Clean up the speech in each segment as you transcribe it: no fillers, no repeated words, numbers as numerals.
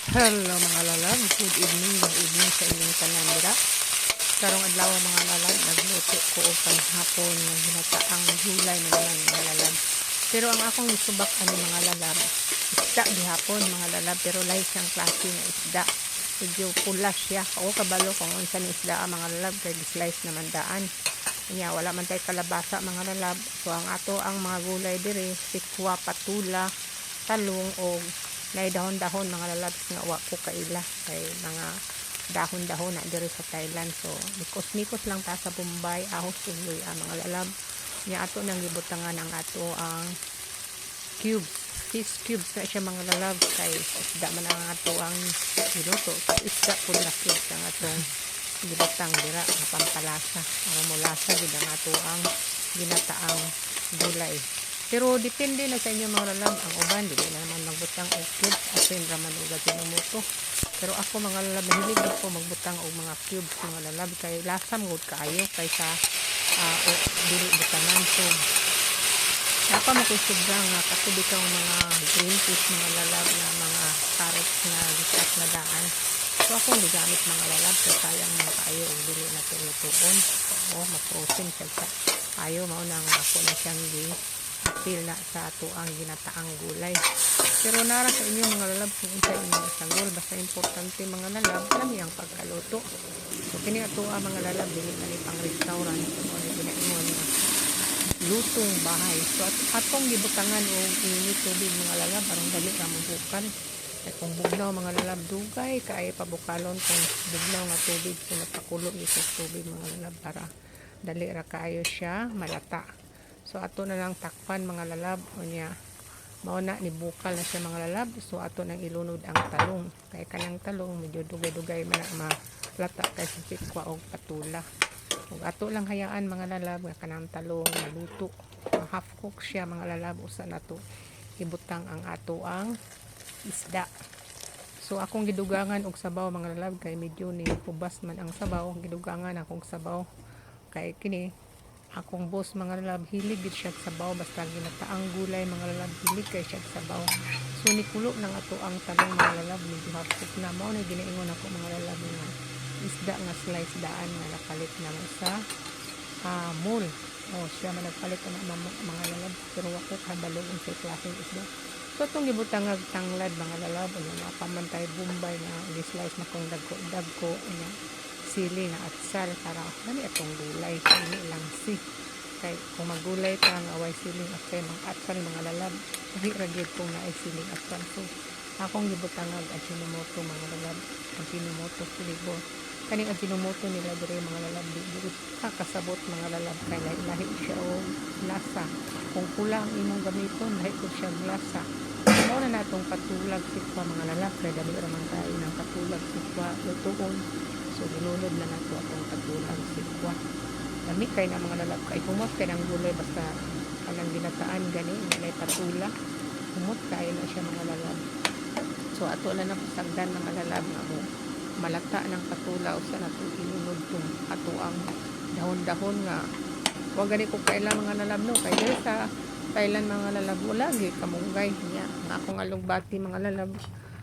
Hello mga lalab, good evening sa inyong tanan dira. Karong adlaw mga lalab, nagluto ko og panghapon nga ginataang gulay na naman mga lalab. Pero ang akong isubak mga lalab, isda gihapon mga lalab, pero lahi siyang klase nga isda. Medyo pula siya. Ako kabalo kung unsa ni isda mga lalab, kay slice naman daan. Kanya wala man tay kalabasa mga lalab. So ang ato ang mga gulay dire, sikwa, patula, talong o nay dahon-dahon mga lalabs nga wa ko kaila kay mga dahon-dahon na diri sa Thailand. So mikos-mikos lang ta sa Bombay, ahos uloy mga lalab. Nya ato nang gibutangan ang ato ang cubes, fish cubes na siya mga lalab, kay isda man ang ato ang giluto. So isda pud na cubes ang atong gibutang dira nga pampalasa para molasa gid ang ato ang ginataang gulay. Pero depende na sa inyo mga lalab. Ang uban dili na naman magbutang og cubes, asin raman og ginumoto. Pero ako mga lalab, mahilig ako magbutang og mga cubes mga lalab, kay lasam gud kaayo kaysa dili butangan. So napa mo koy sobrang katubi ka mga green peas mga lalab na mga carrots na gikat na daan. So ako gigamit mga lalab kay sayang mga kaayo og dili na tulutuon o ma-frozen siya sa ayo mao nang ako na siyang apil na sa ato ang ginataang gulay. Pero nara sa inyo mga lalab kung sa inyo isagol, basta importante mga lalab lami ang pagkaluto. So kini ato ang mga lalab dili na ni pang restaurant o ni ginaingon lutong bahay. So atong gibutangan og init tubig mga lalab aron dali ra mabukan. Kay kung bugnaw mga lalab dugay kay pabukalon kung bugnaw nga tubig, so napakulo ni sa tubig mga lalab para dali ra kaayo siya malata. So ato na lang takpan mga lalab, unya mao na ni bukal na siya mga lalab. So ato nang ilunod ang talong, kay kanang talong medyo dugay-dugay man na malata kay sa sikwa og patula. Ug ato lang hayaan mga lalab nga kanang talong maluto, half cook siya mga lalab, usa na to ibutang ang ato ang isda. So akong gidugangan og sabaw mga lalab, kay medyo ni hubas man ang sabaw, gidugangan akong sabaw kay kini akong boss mga lalab, hilig gid siya sa sabaw, basta ginataang gulay mga lalab, hilig kay siya sa sabaw. So nikulo nang ato ang talong mga lalab, medyo hapok na mao na ginaingon ako mga lalab nga isda nga slice daan nga nakalit na sa mall. Siya man nagpalit na mga lalab, pero wako kabalo sa klaseng isda. So itong gibutang nga tanglad mga lalab, napamantay Bombay na slice na kung dagko sili na atsal para dali atong gulay ini lang kay kung magulay pa nga away siling atsal mga atsal mga lalab, di ra gyud kung naay siling atsal. So akong gibutang ang ajinomoto mga lalab, ajinomoto flavor. Kaning ajinomoto nila dire mga lalab di kasabot mga lalab, kay lahi siya og lasa. Kung pula ang imong gamiton, lahi ko siya lasa. Mao na natong patulag sikwa mga lalab, kay dali ra man tayo ng patulag sikwa lutuon. So gilunod na nato atong patulang sikwa. Lami kay na mga lalab, kay humot kay ng gulay basta kanang ginataan gani nga patula. Humot kay na siya mga lalab. So ato lang na pasagdan ng lalab nga mo malata ng patula usa nato ilunod tong ato ang dahon-dahon nga wa gani ko kaila mga lalab no, kay diri sa Thailand mga lalab wala gyud kamunggay niya nga akong alugbati mga lalab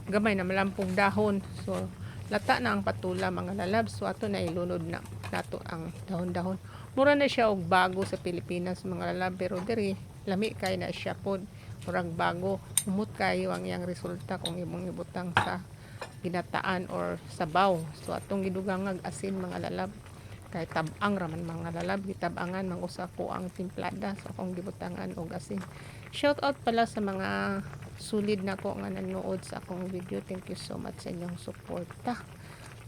gamay na malampong dahon. So lata na ang patula mga lalab, so ato na ilunod na nato ang dahon-dahon. Mura na siya og bago sa Pilipinas mga lalab, pero diri lami kay na siya pod murag bago. Umot kayo ang iyang resulta kung imong ibutang sa ginataan or sabaw. So atong gidugangag asin mga lalab, kay tabang raman mga lalab, gitabangan mang usa ko ang timplada, so akong gibutangan og asin. Shout out pala sa mga sulid na ko nga nanood sa akong video. Thank you so much sa inyong suporta.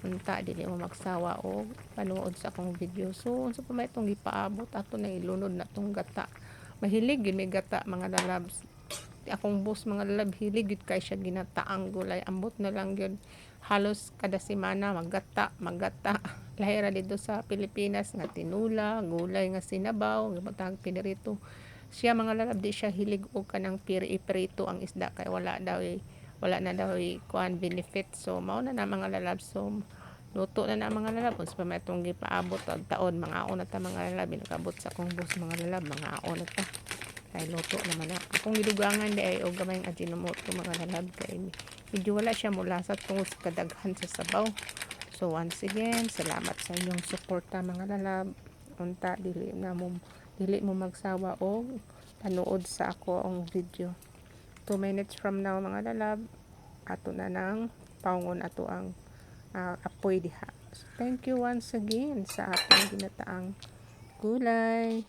Unta dili mo magsawa og panood sa akong video. So unsa pa may itong gipaabot ato na ilunod na tong gata. Mahilig gyud may gata mga lalabs. Akong boss mga lalab, hilig gyud kay siya ginataang gulay. Ambot na lang gyud halos kada semana maggata. Lahi ra dito sa Pilipinas nga tinula, gulay nga sinabaw, gibutang pinirito. Siya mga lalab di siya hilig og kanang piri-prito ang isda, kay wala na daw kuan benefit. So mao na mga lalab, so luto na mga lalab. Uns pa may itong gipaabot og taon mga aon na ta mga lalab, nakabot sa akong boss mga lalab mga aon na ta. Kay luto naman na akong gidugangan di ay og gamay ang ajinomoto mga lalab, kay medyo wala siya mulasa tungod sa kadaghan sa sabaw. So once again, salamat sa inyong suporta mga lalab. Unta dili mo magsawa og panood sa ako ang video. 2 minutes from now mga lalab, ato na nang paungon ato ang apoy diha. So, thank you once again sa atong ginataang gulay.